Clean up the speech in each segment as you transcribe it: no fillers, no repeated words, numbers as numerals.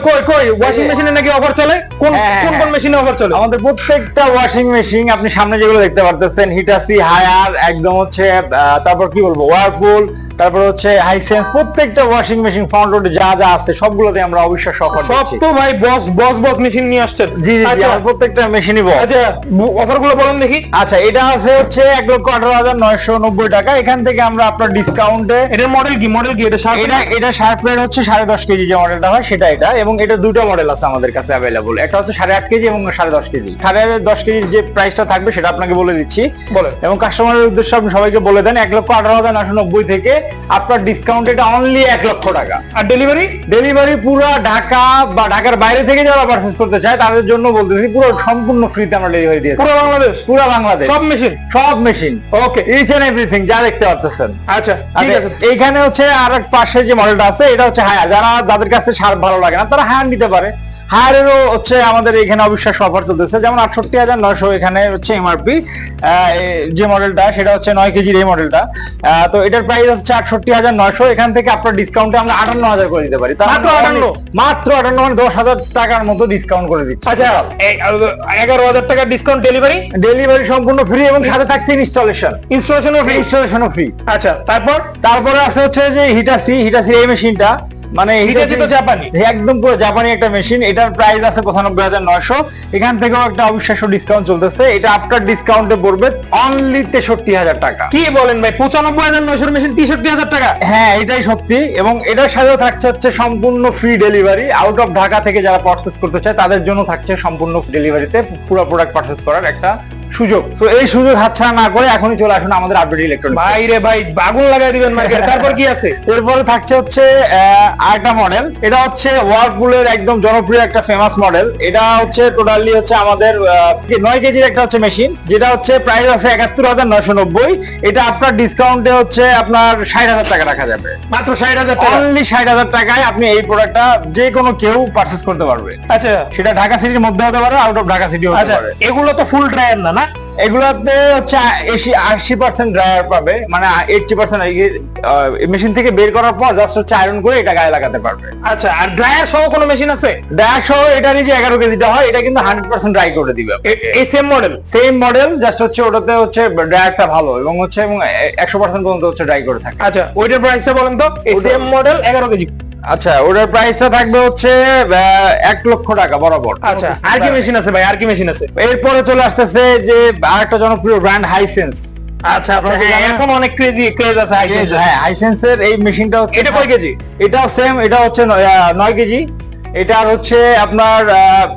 কই ওয়াশিং মেশিনে নাকি অফার চলে? কোন কোন মেশিনে অফার চলে? আমাদের প্রত্যেকটা ওয়াশিং মেশিন আপনি সামনে যেগুলো দেখতে পারতেছেন, হিটাসি, হায়ার, একদম হচ্ছে তারপর কি বলবো, ওয়ারপুল, তারপর হচ্ছে হাইসেন্স, প্রত্যেকটা ওয়াশিং মেশিন ফ্রন্ট লোডে যা যা আছে সবগুলোতে আমরা অবিশ্বাস্য অফার সব দিচ্ছি। তো ভাই বস মেশিন নিয়ে আসছেন। জি জি, আচ্ছা, আমার প্রত্যেকটা মেশিনই বস। আচ্ছা অফার গুলো বলেন দেখি। আচ্ছা, এটা আছে হচ্ছে 1,18,990 টাকা। এখান থেকে আমরা আপনার ডিসকাউন্টে, এটার মডেল কি এটা এটা শার্প প্লেট হচ্ছে 10.5 কেজি যে মডেলটা হয় সেটা, এটা এবং এটা দুটো মডেল আছে আমাদের কাছে अवेलेबल। একটা হচ্ছে 8.5 কেজি এবং 10.5 কেজি। 10.5 কেজির যে প্রাইসটা থাকবে সেটা আপনাকে বলে দিচ্ছি, বলেন। এবং কাস্টমারের উদ্দেশ্যে আপনি সবাইকে বলে দেন 1,18,990 থেকে আপনার ডিসকাউন্ট এটা অনলি 1 লক্ষ টাকা। আর ডেলিভারি পুরো ঢাকা বা ঢাকার বাইরে থেকে যারা পারচেজ করতে চায় তাদের জন্য বলতেছি পুরো সম্পূর্ণ ফ্রিতে আমরা ডেলিভারি দিয়ে পুরো বাংলাদেশ সব machine okay, each and everything যা দেখতে পাচ্ছেন। আচ্ছা ঠিক আছে। এইখানে হচ্ছে আর এক পাশে যে মডেলটা আছে এটা হচ্ছে হায়ার। যাদের কাছে শার্প ভালো লাগে না তারা হায়ার নিতে পারে। হায়ারেরও হচ্ছে আমাদের এখানে অবিশ্বাস্য অফার চলতেছে, যেমন 68,900 এখানে হচ্ছে এমআরপি। যে মডেলটা সেটা হচ্ছে 9 কেজির এই মডেলটা। তো এটার প্রাইস হচ্ছে 68,900। এখান থেকে আপনার ডিসকাউন্টে আমরা 58,000 করে দিতে পারি। মাত্র 58 মানে 10,000 টাকার মতো ডিসকাউন্ট করে দিচ্ছি। আচ্ছা 11,000 টাকা ডিসকাউন্ট, ডেলিভারি সম্পূর্ণ ফ্রি এবং সাথে থাকছে ইনস্টলেশনও ফ্রি। আচ্ছা তারপরে আছে হচ্ছে যে হিটাসি এই মেশিনটা, মানে হিটাচি তো জাপানি, একদম পুরো জাপানি একটা মেশিন। এটার প্রাইস আছে 95,900। এখান থেকেও একটা অবিশ্বাস্য ডিসকাউন্ট চলতেছে। এটা আপনার ডিসকাউন্টে পড়বে অনলি 63,000 টাকা। কি বলেন ভাই, 95,900 মেশিন 63,000 টাকা? হ্যাঁ, এটাই সত্যি। এবং এটার সাথেও থাকছে হচ্ছে সম্পূর্ণ free delivery. Out of Dhaka থেকে যারা পারচেজ করতে চায় তাদের জন্য থাকছে সম্পূর্ণ ডেলিভারিতে পুরো প্রোডাক্ট পারচেজ করার একটা সুযোগ। তো এই সুযোগ হাতছাড়া না করে এখনই চলে আসুন আমাদের আপডেট ইলেকট্রনিক্স। ভাই রে ভাই, আগুন লাগাই দিবেন মার্কেটে। তারপর কি আছে? এরপরে থাকছে হচ্ছে আরেকটা মডেল। এটা হচ্ছে ওয়ারপুলের একদম জনপ্রিয় একটা ফেমাস মডেল। এটা হচ্ছে টোটালি হচ্ছে আমাদের 9 কেজির একটা হচ্ছে মেশিন, যেটা হচ্ছে প্রাইস আছে 71,990। এটা আপনার ডিসকাউন্টে হচ্ছে আপনার 60,000 টাকা রাখা যাবে। মাত্র 60,000 টাকা, অনলি 60,000 টাকায় আপনি এই প্রোডাক্টটা যে কোনো কেউ পারচেজ করতে পারবে। আচ্ছা সেটা ঢাকা সিটির মধ্যে হতে পারে, আউট অফ ঢাকা সিটি হতে আচ্ছা, পারে। এগুলো তো ফুল ড্রায়ার না? এগুলাতে হচ্ছে 80% ড্রায়ার পাবে, মানে 80% মেশিন থেকে বের করার পর জাস্ট হচ্ছে আয়রন করে এটা গায়ে লাগাতে পারবে। আচ্ছা, আর ড্রায়ার সহ কোনো মেশিন আছে? ড্রায়ার সহ এটারই যে 11 কেজিটা হয় এটা কিন্তু 100% ড্রাই করে দিবে। এই সেম মডেল, জাস্ট হচ্ছে ওটাতে হচ্ছে ড্রায়ারটা ভালো এবং 100% পর্যন্ত হচ্ছে ড্রাই করে থাকে। আচ্ছা, ওইটার প্রাইসটা বলেন তো। এই সেম মডেল 11 কেজি। আচ্ছা, ওটার প্রাইসটা থাকবে হচ্ছে 1 লক্ষ টাকা বরাবর। আচ্ছা, আর কি মেশিন আছে ভাই? এরপরে চলে আসতেছে যে আরেকটা জনপ্রিয় ব্র্যান্ড হাইসেন্স। আচ্ছা, এখন অনেক ক্রেজ আছে হাইসেন্স। হ্যাঁ, হাইসেন্সের এই মেশিনটা হচ্ছে, এটা কয় কেজি? এটাও সেম, এটা হচ্ছে 9 কেজি। এটার হচ্ছে আপনার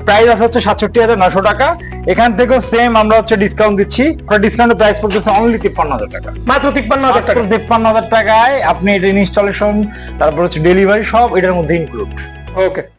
প্রাইস আছে হচ্ছে 67,900 টাকা। এখান থেকেও সেম আমরা হচ্ছে ডিসকাউন্ট দিচ্ছি। ডিসকাউন্টের প্রাইস পড়তেছে অনলি 53,000 টাকা। মাত্র 53,000 টাকা। 53,000 টাকায় আপনি এটা ইনস্টলেশন, তারপর হচ্ছে ডেলিভারি সব এটার মধ্যে ইনক্লুড। ওকে।